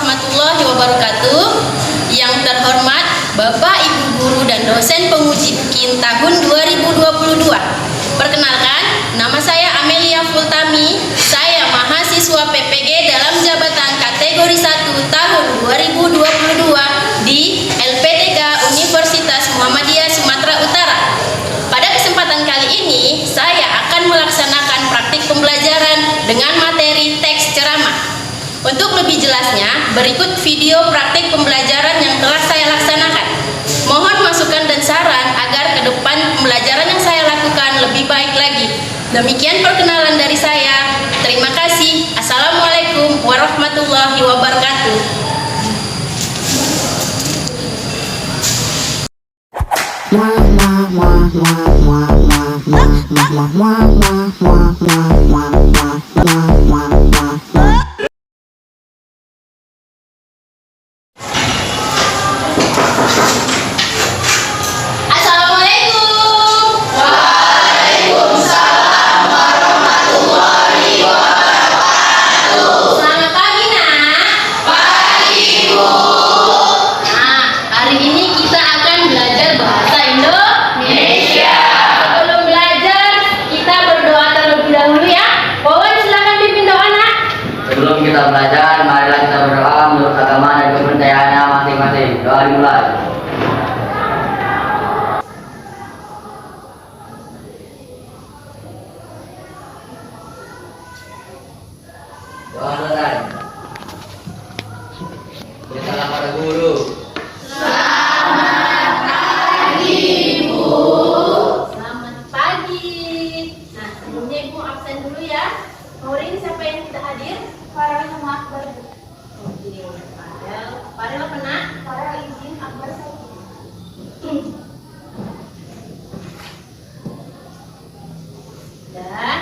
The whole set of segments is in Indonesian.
warahmatullahi wabarakatuh. Yang terhormat Bapak, Ibu guru dan dosen penguji UKIN tahun 2022. Perkenalkan, nama saya Amelia Fultami. Saya mahasiswa PPG dalam jabatan kategori 1 tahun 2022 di LPTK Universitas Muhammadiyah Sumatera Utara. Pada kesempatan kali ini, saya akan melaksanakan praktik pembelajaran dengan materi teks ceramah. Untuk lebih jelasnya, berikut video praktik pembelajaran yang telah saya laksanakan. Mohon masukan dan saran agar ke depan pembelajaran yang saya lakukan lebih baik lagi. Demikian perkenalan dari saya. Terima kasih. Assalamualaikum warahmatullahi wabarakatuh. Sebelum kita belajar, marilah kita berdoa menurut agama dan kepercayaannya masing-masing. Doa dimulai. Doa selesai. Bersalam pada guru. Selamat pagi, Bu. Selamat pagi. Nah, sebelumnya Ibu absen dulu ya. Hari ini siapa yang tidak hadir? Farel sama Akbar. Oke, Farel pernah? Farel izin, Akbar saya. Dah.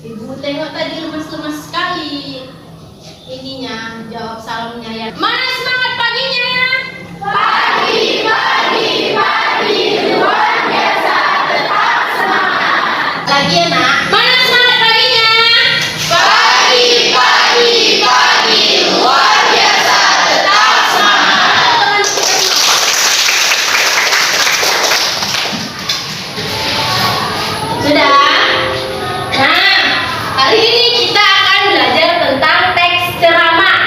Ibu tengok tadi lemas-lemas sekali. Ininya, jawab salamnya ya. Mana semangat paginya? Pagi, luar biasa, tetap semangat. Lagi ya nak. Mana semangat paginya? Pagi, luar biasa, tetap semangat. Sudah? Nah, hari ini kita akan belajar tentang teks ceramah.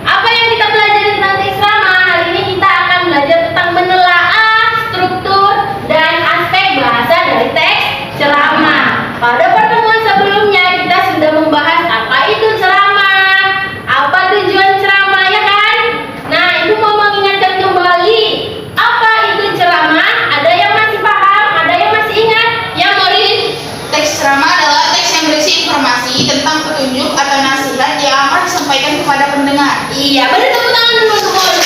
Apa yang kita pelajari tentang teks ceramah? Hari ini kita akan belajar tentang menelaah struktur dan aspek bahasa dari teks ceramah. Pada pertemuan sebelumnya kita sudah membahas apa itu ceramah, apa tujuan ceramah, ya kan? Nah, Ibu mau mengingatkan kembali apa itu ceramah. Ada yang masih paham, ada yang masih ingat? Yang Morin? Teks ceramah adalah teks yang berisi informasi tentang petunjuk atau nasihat yang akan disampaikan kepada pendengar. Iya, beri tepuk tangan dulu untuk Morin.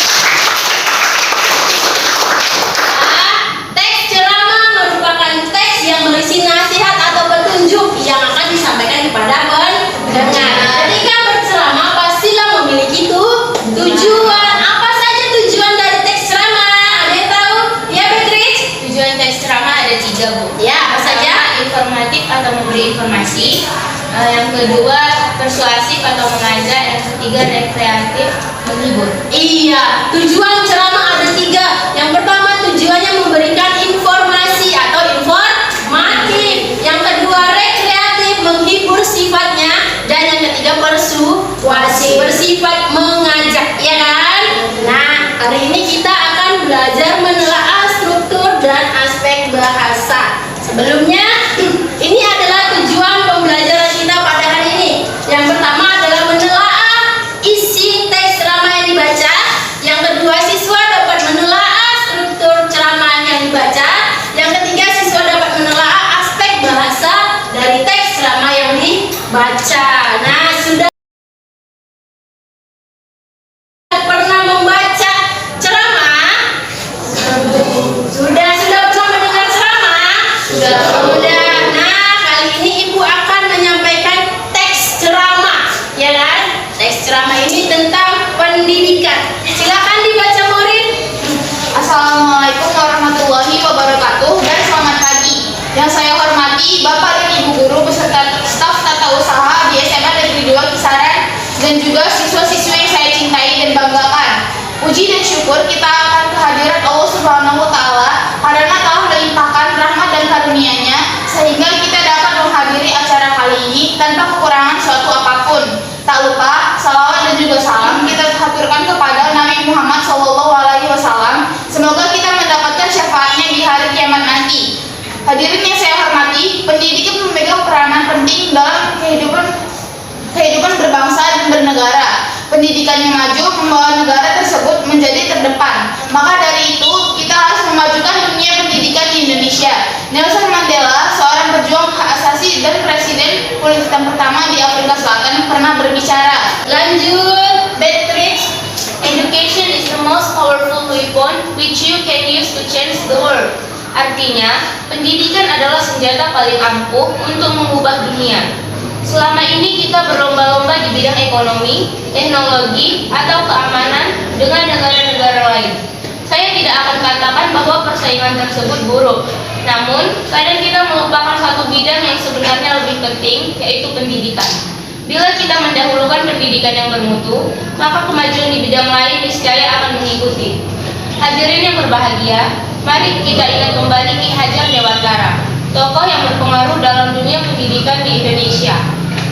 Teks ceramah merupakan teks yang berisi nasihat atau petunjuk yang akan disampaikan kepada pendengar. Ketika berceramah pastilah memiliki tujuan. Apa saja tujuan dari teks ceramah? Ada yang tahu? Ya, Beatrice? Tujuan teks ceramah ada 3, Bu. Ya, apa saja? Informatif atau memberi informasi. Yang kedua, persuasif atau mengajak. Yang ketiga, rekreatif, menghibur. Iya, tujuan ceramah ada 3. Yang pertama tujuannya memberikan informasi atau informatif. Yang kedua rekreatif, menghibur sifatnya. Dan yang ketiga persuasif, bersifat mengajak, ya kan? Nah, hari ini kita akan belajar menelaah struktur dan aspek bahasa. Sebelumnya, ini adalah tujuan pembelajaran kita pada hari ini. Yang pertama adalah menelaah isi teks ceramah yang dibaca. Yang kedua, siswa dapat menelaah struktur ceramah yang dibaca. Yang ketiga, siswa dapat menelaah aspek bahasa dari teks ceramah yang dibaca. Nah, sudah pernah membaca ceramah? Sudah pernah mendengar ceramah? Sudah. Nah, kali ini Ibu akan menyampaikan teks ceramah, ya kan? Teks ceramah ini tentang pendidikan. Silakan dibaca, Morin. Assalamualaikum warahmatullahi wabarakatuh dan selamat pagi. Yang saya hormati Bapak dan Ibu guru beserta staf tata usaha di SMA Negeri 2 Kisaran dan juga siswa-siswi yang saya cintai dan banggakan. Puji dan syukur kita akan kehadirat Allah Subhanahu wa Ta'ala karena telah melimpahkan rahmat dan karunia-Nya sehingga kita dapat menghadiri acara kali ini tanpa kekurangan suatu apapun. Tak lupa salawat dan juga salam kita haturkan kepada Nabi Muhammad SAW. Semoga kita mendapatkan syafaatnya di hari kiamat nanti. Hadirin yang saya hormati, pendidikan memegang peranan penting dalam kehidupan berbangsa dan bernegara. Pendidikan yang maju membawa negara tersebut menjadi terdepan. Maka dari itu, kita harus memajukan dunia pendidikan di Indonesia. Nelson Mandela, seorang pejuang hak asasi dan presiden kulit hitam pertama di Afrika Selatan, pernah berbicara. Lanjut, Beatrix. Education is the most powerful weapon which you can use to change the world. Artinya, pendidikan adalah senjata paling ampuh untuk mengubah dunia. Selama ini kita berlomba-lomba di bidang ekonomi, teknologi, atau keamanan dengan negara-negara lain. Saya tidak akan katakan bahwa persaingan tersebut buruk. Namun, kadang kita melupakan satu bidang yang sebenarnya lebih penting, yaitu pendidikan. Bila kita mendahulukan pendidikan yang bermutu, maka kemajuan di bidang lain niscaya akan mengikuti. Hadirin yang berbahagia, mari kita ingat kembali Ki Hajar Dewantara, tokoh yang berpengaruh dalam dunia pendidikan di Indonesia.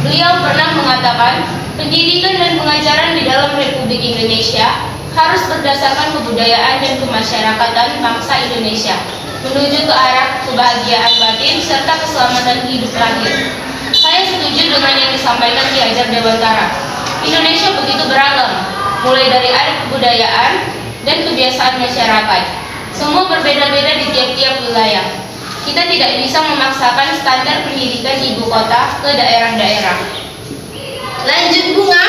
Beliau pernah mengatakan, pendidikan dan pengajaran di dalam Republik Indonesia harus berdasarkan kebudayaan dan kemasyarakatan bangsa Indonesia, menuju ke arah kebahagiaan batin serta keselamatan hidup lahir. Saya setuju dengan yang disampaikan Ki Hajar Dewantara. Indonesia begitu beragam, mulai dari adat kebudayaan dan kebiasaan masyarakat. Semua berbeda-beda di tiap-tiap wilayah. Kita tidak bisa memaksakan standar pendidikan ibu kota ke daerah-daerah. Lanjut, Bunga.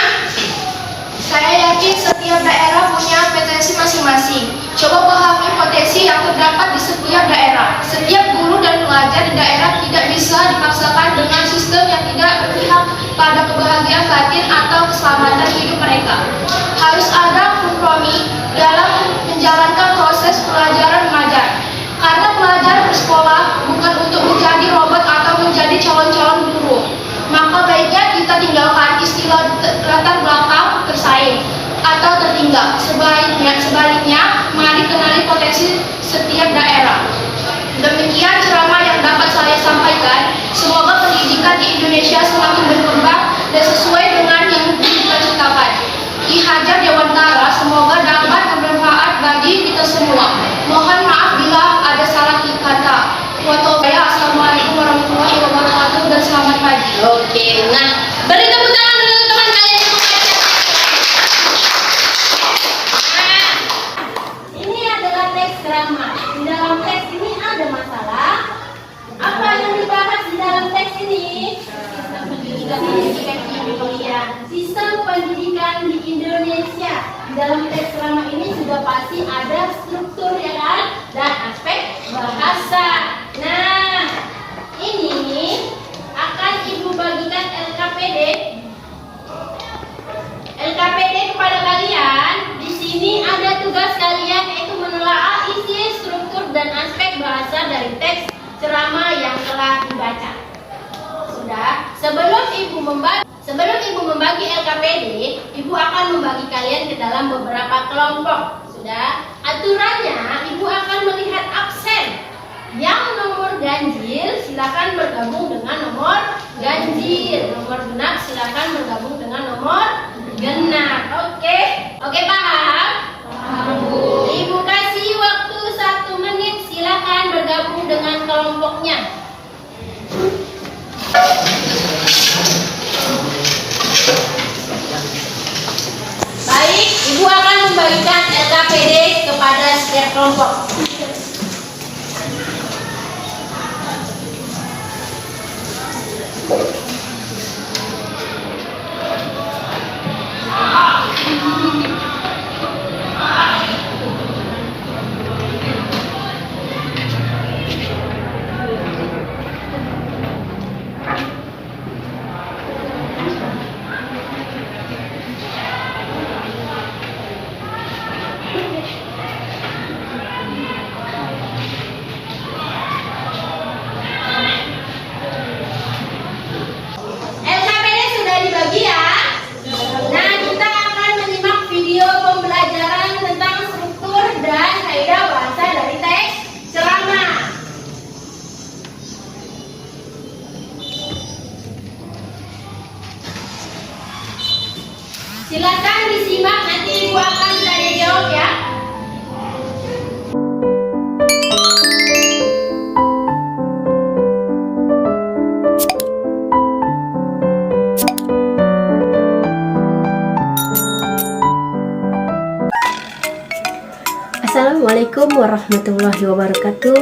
Saya yakin setiap daerah punya potensi masing-masing. Coba pahami potensi yang terdapat di setiap daerah. Setiap guru dan pelajar di daerah tidak bisa dipaksakan dengan sistem yang tidak berpihak pada kebahagiaan batin atau keselamatan hidup mereka. Harus ada kompromi dalam menjalankan proses pelajaran mengajar. Karena pelajar bersekolah bukan untuk menjadi robot atau menjadi calon-calon guru. Maka baiknya kita tinggalkan istilah latar belakang tersaing atau tertinggal. Sebaliknya, mari kenali potensi setiap daerah. Demikian ceramah yang dapat saya sampaikan. Semoga pendidikan di Indonesia semakin berkembang dan sesuai dengan yang dicita-citakan. Ki Hajar Dewantara semoga dapat bermanfaat bagi kita semua. Mohon maaf bila ada salah kata. Assalamualaikum warahmatullahi wabarakatuh dan selamat pagi. Oke, nah beri tepuk tangan dulu teman kalian yang membaca. Nah, ini adalah teks drama. Di dalam teks ini ada masalah. Apa yang dibahas di dalam teks ini? Sistem pendidikan di Indonesia. Di dalam teks drama ini sudah pasti ada struktur ya kan? Dan aspek bahasa. Nah, ini akan Ibu bagikan LKPD kepada kalian. Di sini ada tugas kalian yaitu menelaah isi, struktur dan aspek bahasa dari teks ceramah yang telah dibaca. Sudah, sebelum Ibu membagi LKPD, Ibu akan membagi kalian ke dalam beberapa kelompok. Sudah, aturannya Ibu akan melihat absen. Yang nomor ganjil silakan bergabung dengan nomor ganjil. Nomor genap silakan bergabung dengan nomor genap. Oke, paham? Paham, Bu. Ibu kasih waktu 1 menit, silakan bergabung dengan kelompoknya. Baik, Ibu akan membagikan LKPD kepada setiap kelompok. Silakan disimak, nanti Ibu akan tanya jawab ya. Assalamualaikum warahmatullahi wabarakatuh.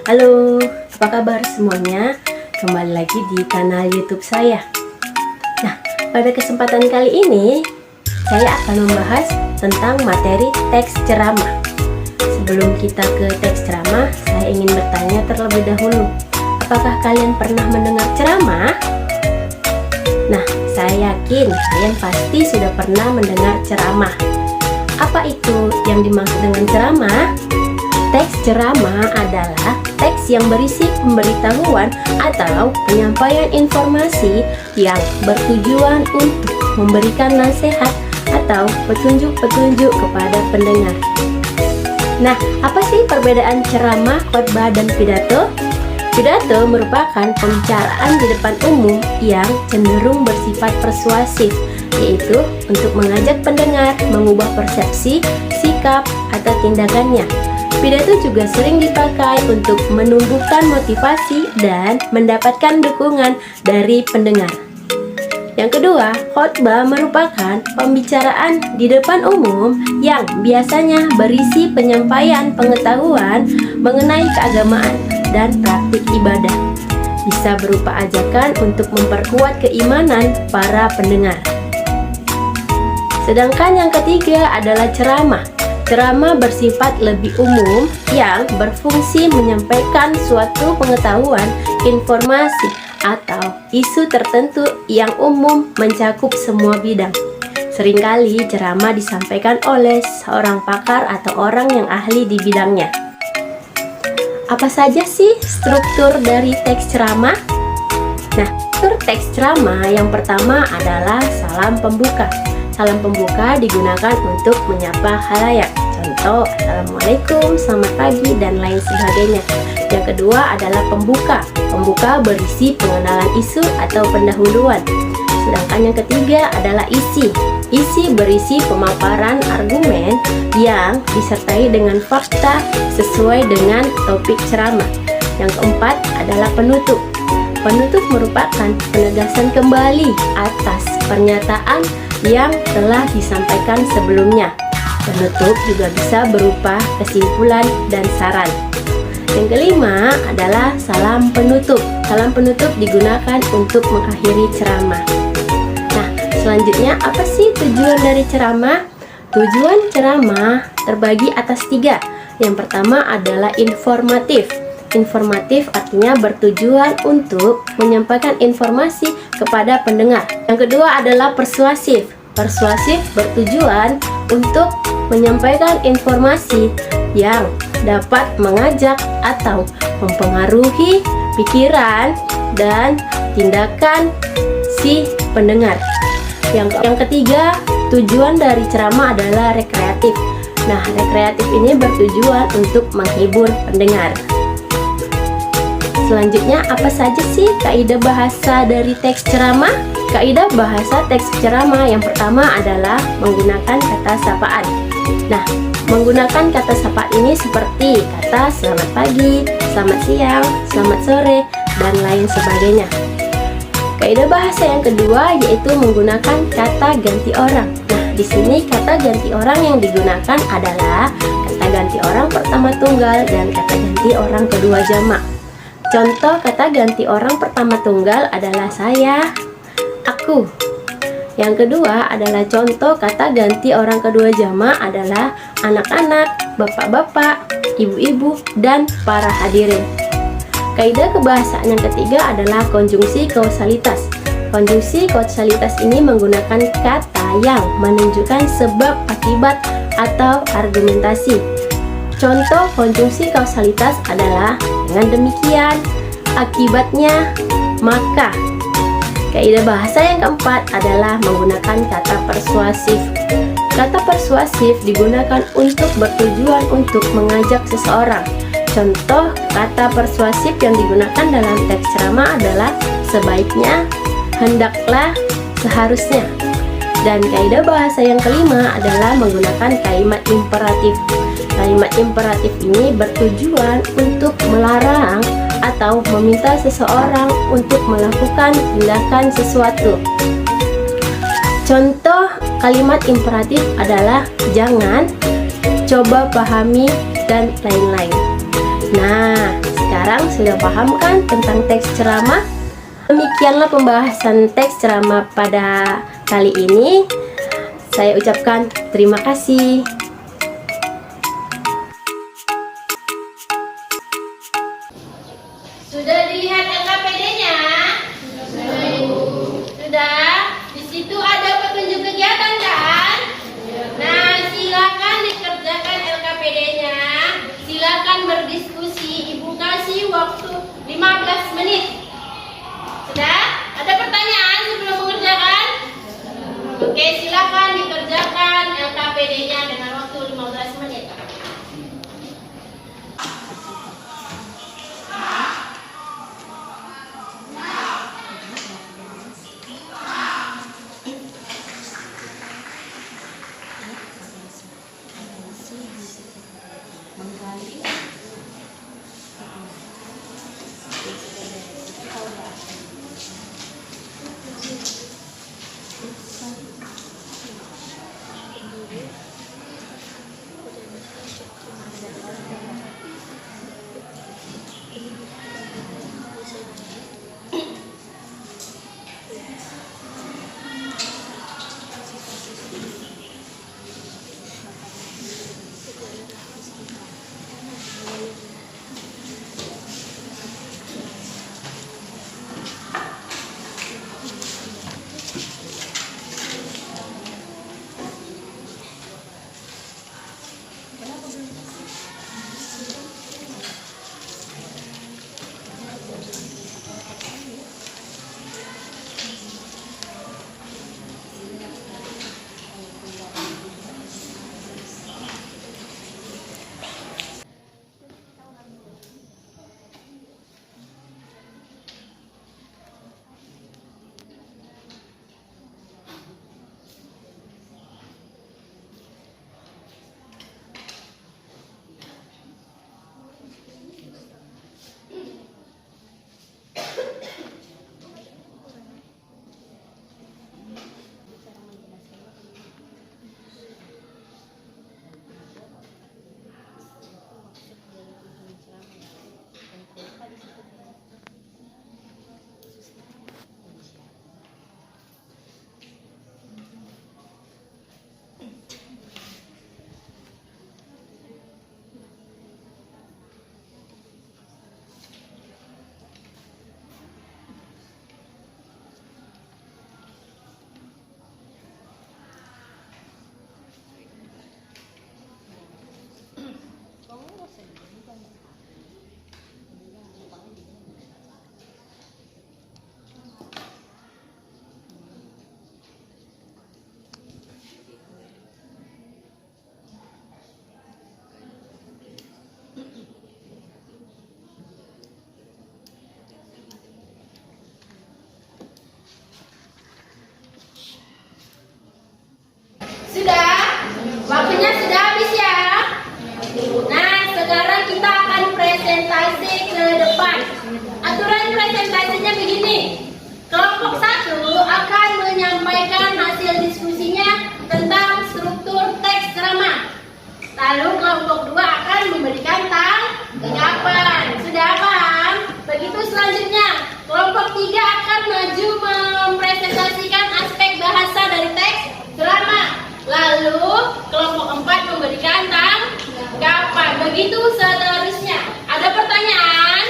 Halo, apa kabar semuanya? Kembali lagi di kanal YouTube saya. Nah, pada kesempatan kali ini saya akan membahas tentang materi teks ceramah. Sebelum kita ke teks ceramah, saya ingin bertanya terlebih dahulu, apakah kalian pernah mendengar ceramah? Nah, saya yakin kalian pasti sudah pernah mendengar ceramah. Apa itu yang dimaksud dengan ceramah? Teks ceramah adalah teks yang berisi pemberitahuan atau penyampaian informasi yang bertujuan untuk memberikan nasihat atau petunjuk-petunjuk kepada pendengar. Nah, apa sih perbedaan ceramah, khotbah, dan pidato? Pidato merupakan pembicaraan di depan umum yang cenderung bersifat persuasif, yaitu untuk mengajak pendengar mengubah persepsi, sikap, atau tindakannya. Pidato juga sering dipakai untuk menumbuhkan motivasi dan mendapatkan dukungan dari pendengar. Yang kedua, khotbah merupakan pembicaraan di depan umum yang biasanya berisi penyampaian pengetahuan mengenai keagamaan dan praktik ibadah. Bisa berupa ajakan untuk memperkuat keimanan para pendengar. Sedangkan yang ketiga adalah ceramah. Ceramah bersifat lebih umum yang berfungsi menyampaikan suatu pengetahuan, informasi, atau isu tertentu yang umum mencakup semua bidang. Seringkali ceramah disampaikan oleh seorang pakar atau orang yang ahli di bidangnya. Apa saja sih struktur dari teks ceramah? Nah, struktur teks ceramah yang pertama adalah salam pembuka. Salam pembuka digunakan untuk menyapa khalayak. Contoh, Assalamualaikum, selamat pagi, dan lain sebagainya. Yang kedua adalah pembuka. Pembuka berisi pengenalan isu atau pendahuluan. Sedangkan yang ketiga adalah isi. Isi berisi pemaparan argumen yang disertai dengan fakta sesuai dengan topik ceramah. Yang keempat adalah penutup. Penutup merupakan penegasan kembali atas pernyataan yang telah disampaikan sebelumnya. Penutup juga bisa berupa kesimpulan dan saran. Yang kelima adalah salam penutup. Salam penutup digunakan untuk mengakhiri ceramah. Nah, selanjutnya apa sih tujuan dari ceramah? Tujuan ceramah terbagi atas 3. Yang pertama adalah informatif. Informatif artinya bertujuan untuk menyampaikan informasi kepada pendengar. Yang kedua adalah persuasif. Persuasif bertujuan untuk menyampaikan informasi yang dapat mengajak atau mempengaruhi pikiran dan tindakan si pendengar. Yang ketiga, tujuan dari ceramah adalah rekreatif. Nah, rekreatif ini bertujuan untuk menghibur pendengar. Selanjutnya, apa saja sih kaidah bahasa dari teks ceramah? Kaidah bahasa teks ceramah yang pertama adalah menggunakan kata sapaan. Nah, menggunakan kata sapaan ini seperti kata selamat pagi, selamat siang, selamat sore, dan lain sebagainya. Kaidah bahasa yang kedua yaitu menggunakan kata ganti orang. Nah, di sini kata ganti orang yang digunakan adalah kata ganti orang pertama tunggal dan kata ganti orang kedua jamak. Contoh kata ganti orang pertama tunggal adalah saya, aku. Yang kedua adalah contoh kata ganti orang kedua jamak adalah anak-anak, bapak-bapak, ibu-ibu, dan para hadirin. Kaidah kebahasaan yang ketiga adalah konjungsi kausalitas. Konjungsi kausalitas ini menggunakan kata yang menunjukkan sebab akibat atau argumentasi. Contoh konjungsi kausalitas adalah dengan demikian, akibatnya, maka. Kaidah bahasa yang keempat adalah menggunakan kata persuasif. Kata persuasif digunakan untuk bertujuan untuk mengajak seseorang. Contoh kata persuasif yang digunakan dalam teks ceramah adalah sebaiknya, hendaklah, seharusnya. Dan kaidah bahasa yang kelima adalah menggunakan kalimat imperatif. Kalimat imperatif ini bertujuan untuk melarang atau meminta seseorang untuk melakukan tindakan sesuatu. Contoh kalimat imperatif adalah jangan, coba pahami, dan lain-lain. Nah, sekarang sudah paham kan tentang teks ceramah? Demikianlah pembahasan teks ceramah pada kali ini. Saya ucapkan terima kasih. Sudah dilihat LKPD-nya? Sudah? Di situ ada petunjuk kegiatan kan? Nah, silakan dikerjakan LKPD-nya. Silakan berdiskusi. Ibu kasih waktu 15 menit. Sudah? Ada pertanyaan sebelum mengerjakan? Oke, silakan dikerjakan LKPD-nya dengan waktu 15 menit. Sudah? Waktunya sudah habis ya? Nah, sekarang kita akan presentasi ke depan. Aturan presentasinya begini. Kelompok 1 akan menyampaikan hasil diskusinya tentang struktur teks ceramah. Lalu kelompok 2 akan memberikan tanggapan. Sudah paham? Begitu selanjutnya. Kelompok 3 akan maju mempresentasikan aspek bahasa dari teks ceramah. Lalu kelompok 4 memberikan tanggapan. Begitu seterusnya. Ada pertanyaan?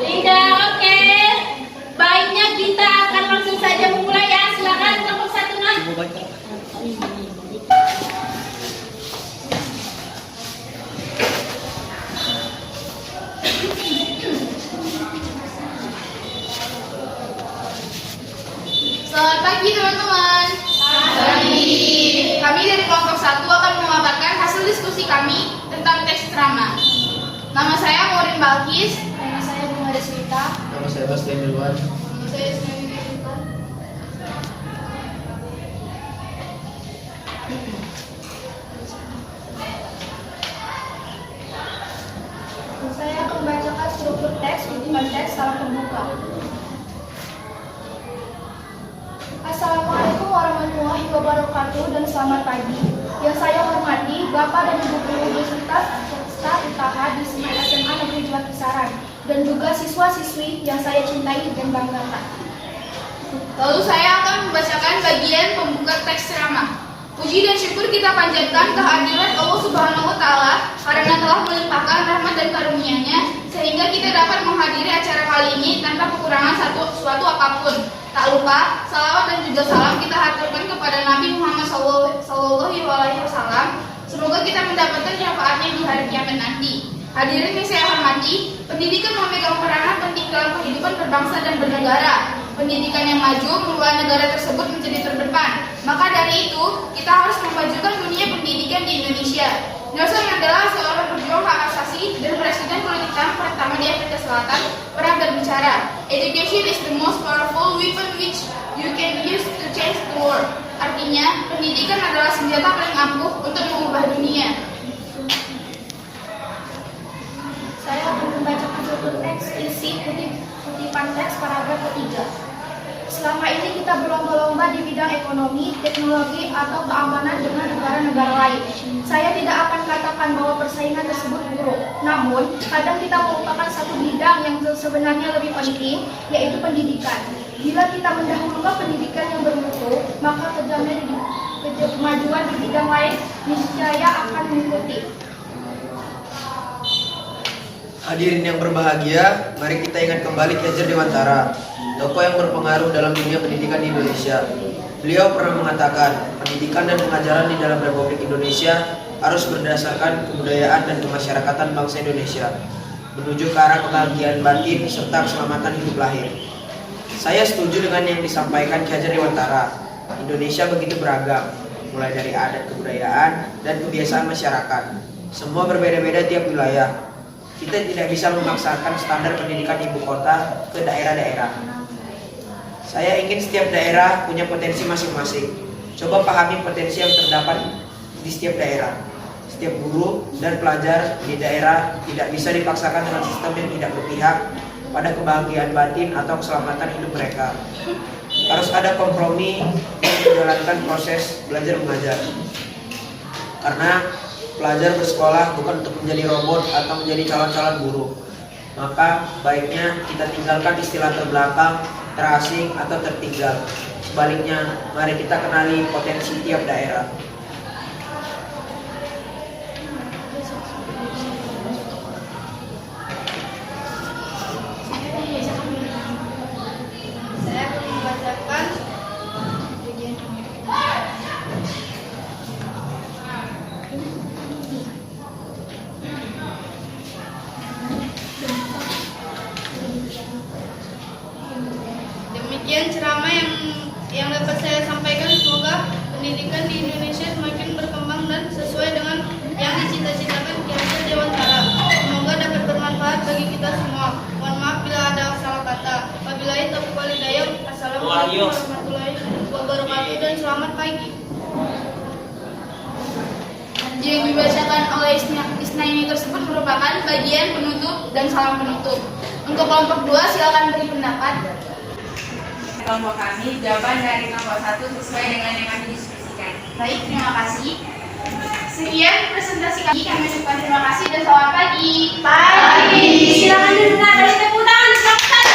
Tidak, oke. Baiknya kita akan langsung saja memulai ya. Silakan kelompok 1 nah. Selamat pagi teman-teman. Kami dari kelompok 1 akan memaparkan hasil diskusi kami tentang teks ceramah. Nama saya Morin Balkis. Nama saya Bunga Deswita. Nama saya Bastian Irwan. Nama saya Ismail Irwan. human test salam pembuka. Assalamualaikum warahmatullahi wabarakatuh dan selamat pagi. Yang saya hormati Bapak dan Ibu Guru Universitas Usaha di SMA Negeri 2 Kisaran dan juga siswa-siswi yang saya cintai dan banggakan. Lalu saya akan membacakan bagian pembuka teks ceramah. Puji dan syukur kita panjatkan kehadiran Allah Subhanahu wa Ta'ala karena telah melimpahkan rahmat dan karunia-Nya sehingga kita dapat menghadiri acara kali ini tanpa kekurangan suatu apapun. Tak lupa, salawat dan juga salam kita haturkan kepada Nabi Muhammad SAW. Semoga kita mendapatkan syafaatnya di hari kiamat nanti. Hadirin yang saya hormati, pendidikan memegang peranan penting dalam kehidupan berbangsa dan bernegara. Pendidikan yang maju membuat negara tersebut menjadi terdepan. Maka dari itu, kita harus memajukan dunia pendidikan di Indonesia. Nelson Mandela, seorang pejuang hak asasi dan presiden politik pertama di Afrika Selatan, pernah berbicara, "Education is the most powerful weapon which you can use to change the world." Artinya, pendidikan adalah senjata paling ampuh untuk mengubah dunia. Saya akan membacakan suatu teks isi kutipan teks paragraf ketiga. Selama ini kita berlomba-lomba di bidang ekonomi, teknologi, atau keamanan dengan negara-negara lain. Saya tidak akan katakan bahwa persaingan tersebut buruk. Namun, kadang kita melupakan satu bidang yang sebenarnya lebih penting, yaitu pendidikan. Bila kita mendahulukan pendidikan yang bermutu, maka kemajuan di bidang lain niscaya akan mengikuti. Hadirin yang berbahagia, mari kita ingat kembali Ki Hajar Dewantara, tokoh yang berpengaruh dalam dunia pendidikan di Indonesia. Beliau pernah mengatakan, pendidikan dan pengajaran di dalam Republik Indonesia harus berdasarkan kebudayaan dan kemasyarakatan bangsa Indonesia, menuju ke arah kebahagiaan batin serta keselamatan hidup lahir. Saya setuju dengan yang disampaikan Ki Hajar Dewantara. Indonesia begitu beragam, mulai dari adat kebudayaan dan kebiasaan masyarakat. Semua berbeda-beda tiap wilayah. Kita tidak bisa memaksakan standar pendidikan ibu kota ke daerah-daerah. Saya ingin setiap daerah punya potensi masing-masing. Coba pahami potensi yang terdapat di setiap daerah. Setiap guru dan pelajar di daerah tidak bisa dipaksakan dengan sistem yang tidak berpihak pada kebahagiaan batin atau keselamatan hidup mereka. Harus ada kompromi yang menjalankan proses belajar mengajar. Karena pelajar bersekolah bukan untuk menjadi robot atau menjadi calon-calon guru. Maka baiknya kita tinggalkan istilah terbelakang, terasing, atau tertinggal. Sebaliknya, mari kita kenali potensi tiap daerah. Saya akan membacakan Demikian ceramah yang dapat saya sampaikan. Semoga pendidikan di Indonesia semakin berkembang dan sesuai dengan yang dicita-citakan Ki Hajar Dewantara. Semoga dapat bermanfaat bagi kita semua. Mohon maaf bila ada salah kata. Wabillahi taufiq wal hidayah. Assalamualaikum warahmatullahi wabarakatuh dan selamat pagi. Yang dibacakan oleh Isnaini tersebut merupakan bagian penutup dan salam penutup. Untuk kelompok 2 silakan beri pendapat. Kelompok kami, jawaban dari kelompok 1 sesuai dengan yang kami diskusikan. Baik, terima kasih. Sekian presentasi kami ucapkan terima kasih dan selamat pagi. Pagi. Silakan didengar dari tepuk tangan satu-satu.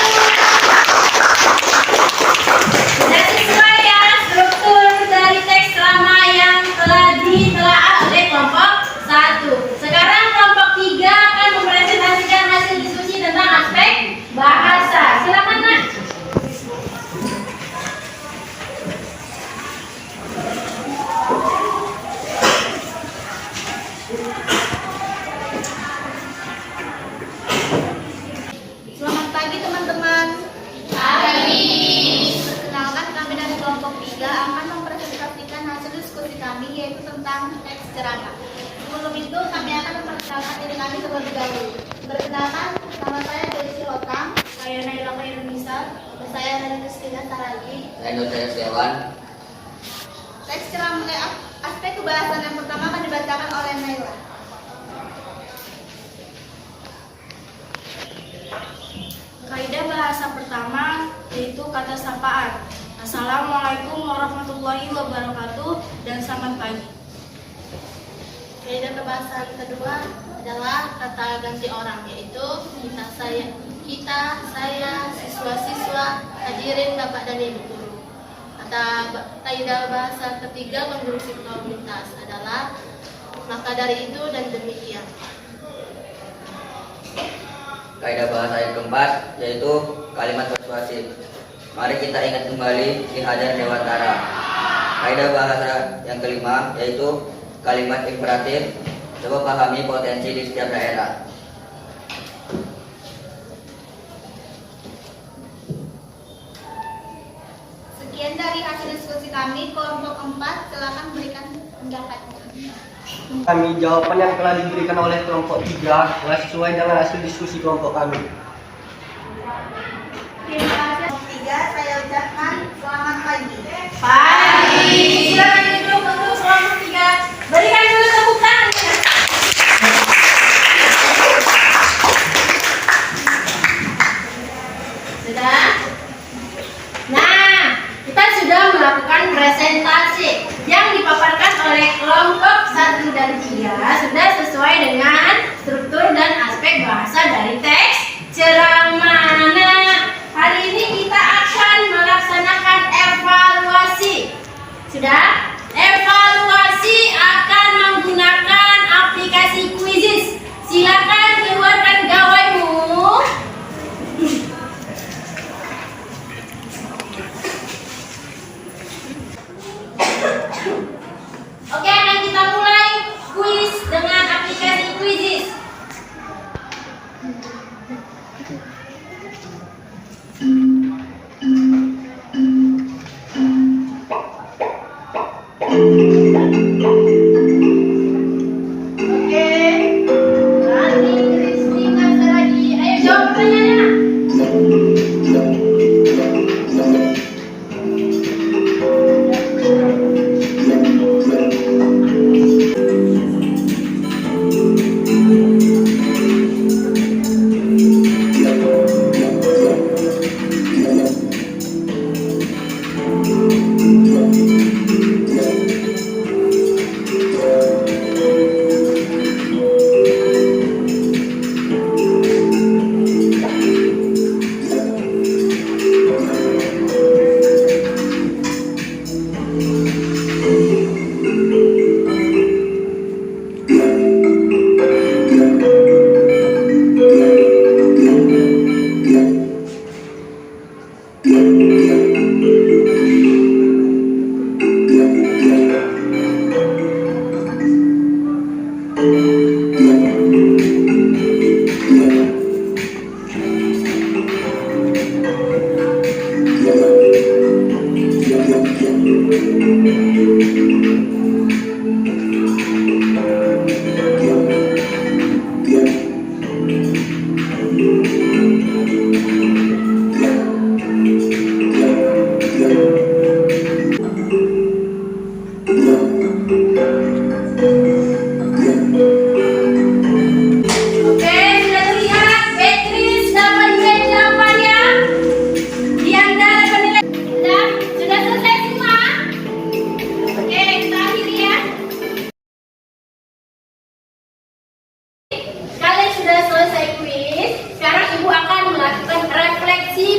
Dan sesuai ya struktur dari teks ceramah yang telah ditelaah oleh kelompok 1. Sekarang kelompok 3 akan mempresentasikan hasil diskusi tentang aspek bahasa. Silakan Nak. Selamat pagi teman-teman. Pagi. Perkenalkan, kami dari kelompok 3 akan mempresentasikan hasil diskusi kami yaitu tentang teks ceramah. Sebelum itu kami akan memperkenalkan diri kami terlebih dahulu. Perkenalkan, nama saya Desi Lotang, saya Naila Khairunisa, dan saya dari Kristina Saragi. Saya Dr. Setiawan. Teks ceramah aspek kebahasan yang pertama akan dibacakan oleh Naila. bahasa pertama yaitu kata sapaan. Assalamualaikum warahmatullahi wabarakatuh dan selamat pagi. Kaidah kebahasaan kedua adalah kata ganti orang, yaitu kita, saya, siswa-siswa, hadirin Bapak dan Ibu guru. Kaidah bahasa ketiga konstruksi komunitas adalah maka dari itu dan demikian. Kaidah bahasa yang keempat yaitu kalimat persuasif. Mari kita ingat kembali Ki Hajar Dewantara. Kaidah bahasa yang kelima yaitu kalimat imperatif. Coba pahami potensi di setiap daerah. Sekian dari hasil diskusi kami. Kelompok 4 silakan berikan pendapatnya. Kami jawaban yang telah diberikan oleh kelompok 3 telah sesuai dengan hasil diskusi kelompok kami. Terima kasih. Kelompok 3 saya ucapkan selamat pagi. Pagi. Silakan duduk untuk kelompok 3. Berikan dulu tepuk tangan. Sudah? Nah, kita sudah melakukan presentasi yang dipaparkan oleh kelompok 1 dan 3 sudah sesuai dengan struktur dan aspek bahasa dari teks ceramah. Nah, hari ini kita akan melaksanakan evaluasi. Sudah? Evaluasi akan menggunakan aplikasi Quizizz. Silakan keluarkan gawaimu. Oke, akan kita mulai kuis dengan aplikasi Quizizz. Oke, nanti Kristina lagi. Ayo jawab pertanyaannya.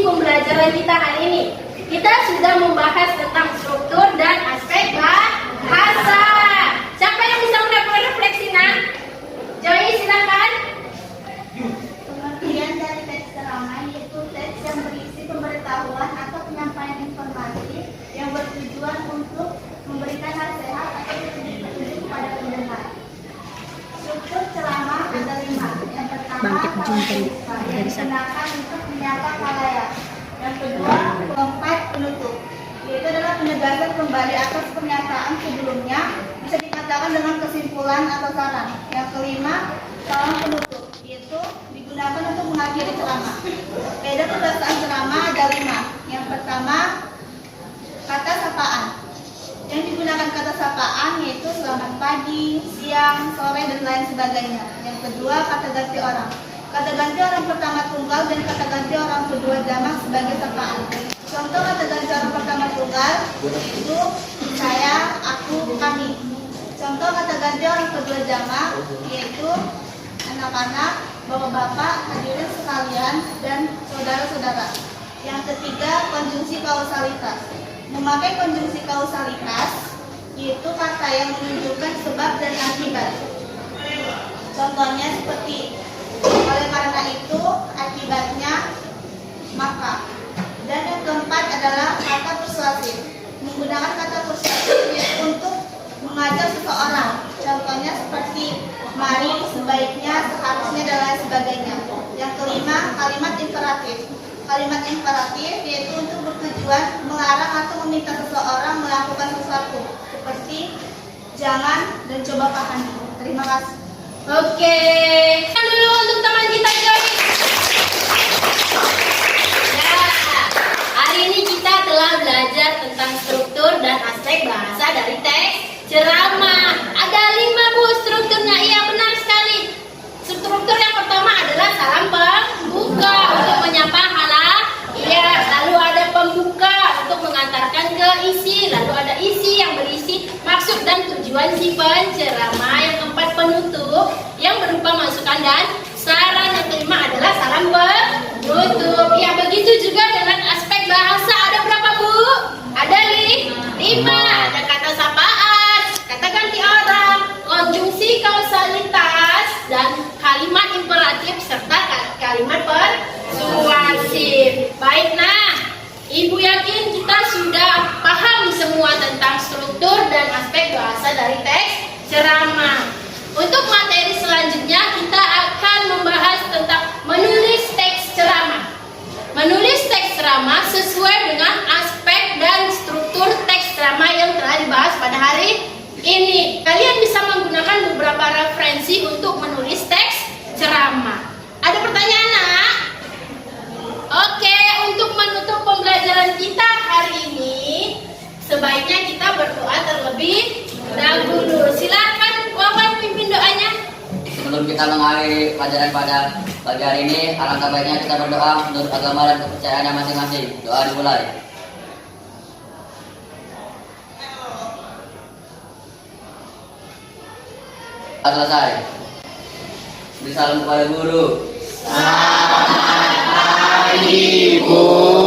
pembelajaran kita hari ini. Kita sudah membahas tentang struktur dan aspek bahasa. Siapa yang bisa melakukan refleksi, nak? Joy, silakan. Pengertian dari teks ceramah yaitu teks yang berisi pemberitahuan atau penyampaian informasi yang bertujuan untuk memberikan nasihat atau petunjuk kepada pendengar. Struktur ceramah ada 5. Yang pertama, digunakan untuk menyapa khalayak. Yang kedua, kelompok penutup, yaitu adalah penegasan kembali atas pernyataan sebelumnya, bisa dikatakan dengan kesimpulan atau saran. Yang kelima, salam penutup, yaitu digunakan untuk mengakhiri ceramah. Kaidah pembahasan ceramah ada 5. Yang pertama, kata sapaan. Yang digunakan kata sapaan yaitu selamat pagi, siang, sore, dan lain sebagainya. Yang kedua, kata ganti orang. Kata ganti orang pertama tunggal dan kata ganti orang kedua jamak sebagai sapaan. Contoh kata ganti orang pertama tunggal itu saya, aku, kami. Contoh kata ganti orang kedua jamak yaitu anak-anak, bapak-bapak, hadirin sekalian, dan saudara-saudara. Yang ketiga, konjungsi kausalitas. Memakai konjungsi kausalitas yaitu kata yang menunjukkan sebab dan akibat. Contohnya seperti oleh karena itu, akibatnya, maka. Dan yang keempat adalah kata persuasif. Menggunakan kata persuasif untuk mengajak seseorang. Contohnya seperti mari, sebaiknya, seharusnya, dan lain sebagainya. Yang kelima, kalimat imperatif. Kalimat imperatif yaitu untuk bertujuan melarang atau meminta seseorang melakukan sesuatu. Seperti jangan dan coba pahami. Terima kasih. Oke, dulu untuk teman kita Joy. Ya, hari ini kita telah belajar tentang struktur dan aspek bahasa dari teks ceramah. Ada 5 Bu strukturnya, iya benar sekali. Struktur yang pertama adalah salam pembuka untuk menyapa iya, lalu ada pembuka untuk mengantarkan ke isi, lalu ada isi yang berisi maksud dan tujuan si penceramah. Yang keempat penutup yang berupa masukan dan saran. Yang kelima adalah salam penutup. Ya, begitu juga dengan aspek bahasa. Ada berapa Bu? Ada 5. Ada kata sapaan, kata ganti orang, konjungsi kausalitas, dan kalimat imperatif serta kalimat persuasif. Baik, nah, Ibu yakin kita sudah paham semua tentang struktur dan aspek bahasa dari teks ceramah. Untuk materi selanjutnya kita akan membahas tentang menulis teks ceramah. Menulis teks ceramah sesuai dengan aspek dan struktur teks ceramah yang telah dibahas pada hari ini. Kalian bisa menggunakan beberapa referensi untuk menulis teks ceramah. Ada pertanyaan, Nak? Oke, untuk menutup pembelajaran kita hari ini, sebaiknya kita berdoa terlebih dahulu. Silakan Wawan pimpin doanya. Sebelum kita mengakhiri pelajaran pada pagi hari ini, alangkah baiknya kita berdoa menurut agama dan kepercayaannya masing-masing. Doa dimulai. Selesai. Beri salam kepada guru. Selamat pagi, Bu.